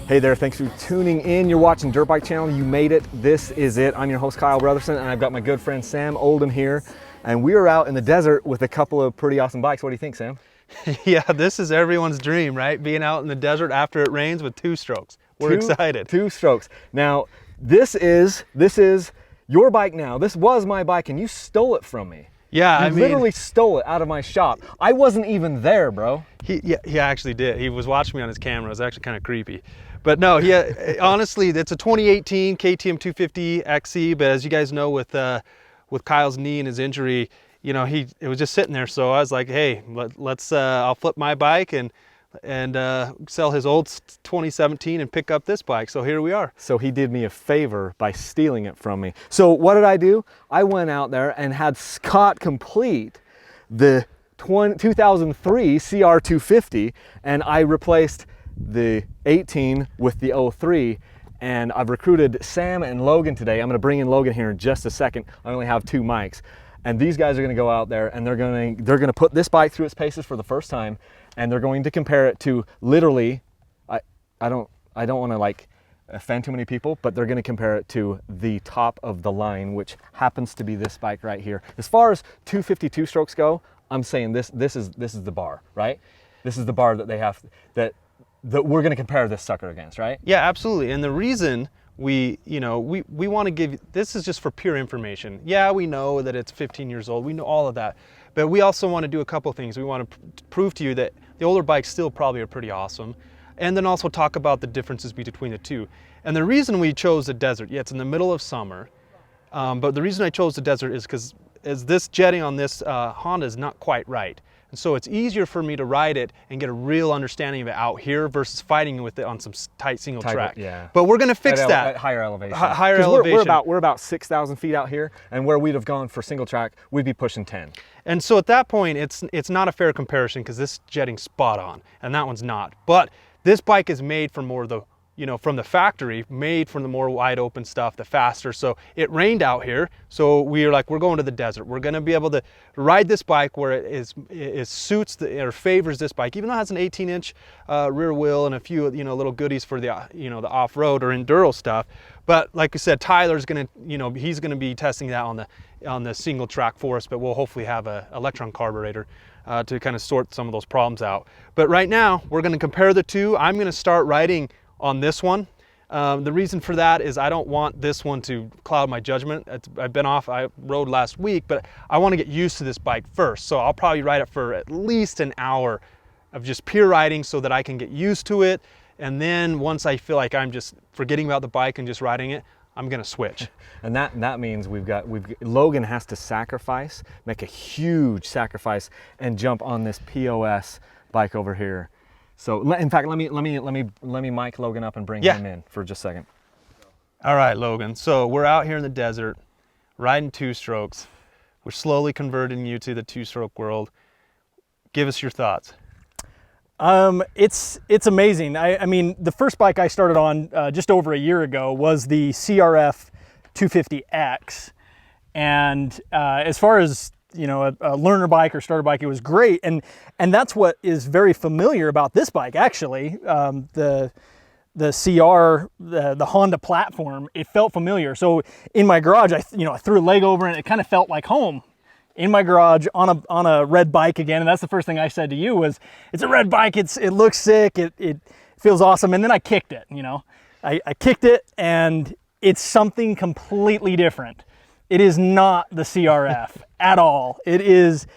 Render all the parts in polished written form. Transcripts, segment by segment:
Hey there, thanks for tuning in. You're watching Dirt Bike Channel. You made it. This is it. I'm your host, Kyle Brotherson, and I've got my good friend Sam Oldham here. And we are out in the desert with a couple of pretty awesome bikes. What do you think, Sam? Yeah, this is everyone's dream, right? Being out in the desert after it rains with two strokes. We're excited. Two strokes. Now, this is your bike now. This was my bike, and you stole it from me. Yeah, I mean, literally stole it out of my shop. I wasn't even there, bro. He actually did. He was watching me on his camera. It was actually kind of creepy. But no, honestly, it's a 2018 KTM 250 XC. But as you guys know, with Kyle's knee and his injury, you know, it was just sitting there. So I was like, hey, let's I'll flip my bike and sell his old 2017 and pick up this bike. So here we are. So he did me a favor by stealing it from me. So what did I do? I went out there and had Scott complete the 2003 CR250, and I replaced the 18 with the 03, and I've recruited Sam and Logan today. I'm going to bring in Logan here in just a second. I only have two mics, and these guys are going to go out there and they're going to put this bike through its paces for the first time, and they're going to compare it to literally, I don't want to like offend too many people, but they're going to compare it to the top of the line, which happens to be this bike right here. As far as 252 strokes go, I'm saying this is the bar, right? This is the bar that they have that we're going to compare this sucker against, right? Yeah, absolutely. And the reason we want to give, this is just for pure information. Yeah, we know that it's 15 years old. We know all of that. But we also want to do a couple things. We want to prove to you that the older bikes still probably are pretty awesome. And then also talk about the differences between the two. And the reason we chose the desert, yeah, it's in the middle of summer. But the reason I chose the desert is because this jetting on this Honda is not quite right. And so it's easier for me to ride it and get a real understanding of it out here versus fighting with it on some tight single track. Yeah. But we're going to fix that. At higher elevation. Higher elevation. We're about 6,000 feet out here, and where we'd have gone for single track, we'd be pushing 10. And so at that point, it's not a fair comparison because this jetting's spot on, and that one's not. But this bike is made for more of the, from the factory, made for the more wide open stuff, the faster. So it rained out here. So we were like, we're going to the desert. We're going to be able to ride this bike where it suits or favors this bike, even though it has an 18-inch rear wheel and a few, little goodies for the, the off-road or enduro stuff. But like I said, Tyler's going to, he's going to be testing that on the single track for us, but we'll hopefully have a electron carburetor to kind of sort some of those problems out. But right now, we're going to compare the two. I'm going to start riding on this one. The reason for that is I don't want this one to cloud my judgment. I rode last week, but I want to get used to this bike first. So I'll probably ride it for at least an hour of just pure riding so that I can get used to it. And then once I feel like I'm just forgetting about the bike and just riding it, I'm gonna switch. And that means Logan has to make a huge sacrifice and jump on this POS bike over here. So in fact, let me mic Logan up and bring him in for just a second. All right, Logan. So we're out here in the desert, riding two strokes. We're slowly converting you to the two-stroke world. Give us your thoughts. It's amazing. I mean, the first bike I started on just over a year ago was the CRF 250X, and as far as a learner bike or starter bike, it was great, and that's what is very familiar about this bike. Actually, the CR, the Honda platform, it felt familiar. So in my garage, I threw a leg over and it kind of felt like home. In my garage on a red bike again, and that's the first thing I said to you was, it's a red bike. It looks sick. It feels awesome. And then I kicked it. I kicked it, and it's something completely different. It is not the CRF at all. It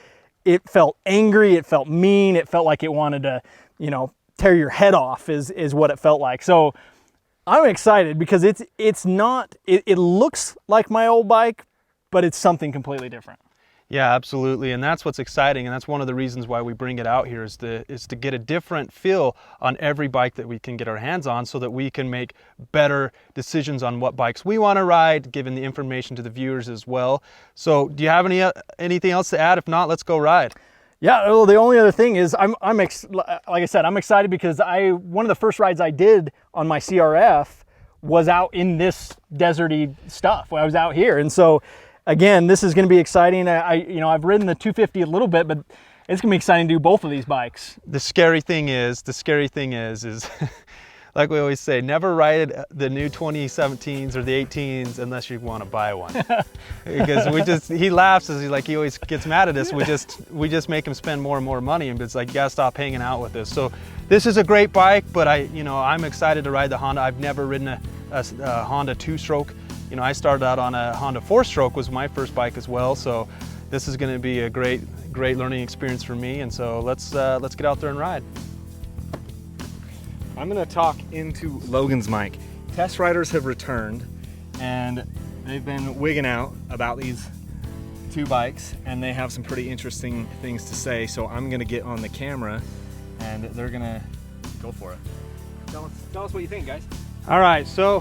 felt angry, it felt mean, it felt like it wanted to, tear your head off is what it felt like. So I'm excited because it looks like my old bike, but it's something completely different. Yeah, absolutely, and that's what's exciting, and that's one of the reasons why we bring it out here is to get a different feel on every bike that we can get our hands on, so that we can make better decisions on what bikes we want to ride, giving the information to the viewers as well. So, do you have anything else to add? If not, let's go ride. Yeah, well, the only other thing is like I said, I'm excited because one of the first rides I did on my CRF was out in this deserty stuff. I was out here, and so. Again, this is going to be exciting. I've ridden the 250 a little bit, but it's going to be exciting to do both of these bikes. The scary thing is like we always say, never ride the new 2017s or the 18s unless you want to buy one. Because he laughs as he always gets mad at us. We just make him spend more and more money, and it's like, you gotta stop hanging out with us. So this is a great bike, but I'm excited to ride the Honda. I've never ridden a Honda 2-stroke. I started out on a Honda 4-stroke, was my first bike as well. So this is going to be a great learning experience for me. And so let's get out there and ride. I'm gonna talk into Logan's mic. Test riders have returned and they've been wigging out about these 2 bikes, and they have some pretty interesting things to say. So I'm gonna get on the camera and they're gonna go for it. Tell us what you think, guys. All right, so